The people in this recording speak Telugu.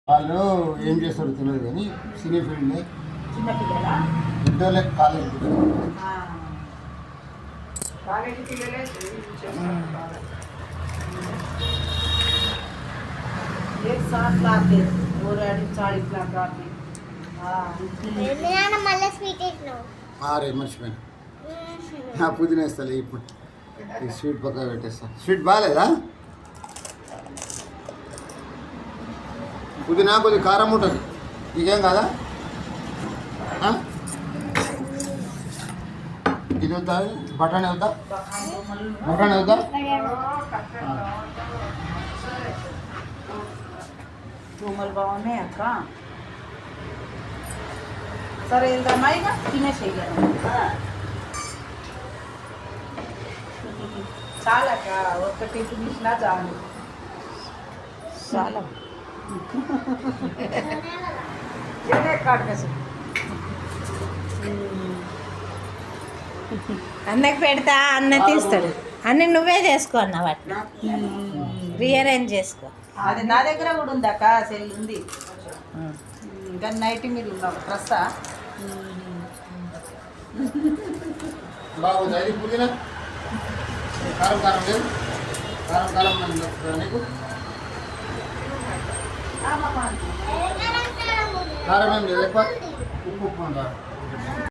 వాళ్ళు ఏం చేస్తారో తెలియదు కానీ సినీ ఫీల్డ్ని చిన్నపిల్లలా ఇంటర్లో కాలేజ్ కాలేజీ పిల్లలే एक साथ लाते और एडिट 40 लाख आते మళ్ళీ స్వీట్ వేసినావు రే మర్చిపోయినా పుదీనా వేస్తా ఇప్పుడు ఈ స్వీట్ పక్కన పెట్టేస్తా స్వీట్ బాగాలేదా పుదీనా కొద్దిగా కారం ఉంటుంది ఇదేం కాదా ఇది వద్దా బఠానీ వద్దా బఠానీ వద్దా రూమల్ బాగున్నాయి అక్క సరే వెళ్దామా ఇక తినేసేయగలం చాలా అక్క ఒక్కటి తినేసినా చాలు చాలా అన్నకి పెడతా అన్న తీస్తాడు అన్ని నువ్వే చేసుకో అన్న వాటిని రీఅరేంజ్ చేసుకో అది నా దగ్గర కూడా ఉంది అక్క సెల్ ఉంది ఇంకా నైట్ మీరు ఉన్నావు డ్రెస్సా బాగుంది అది పుదీనా కారం కారం లేదు కారం కారం నీకు కారం ఏం లేదు ఉప్పు ఉప్పు ఉంటారు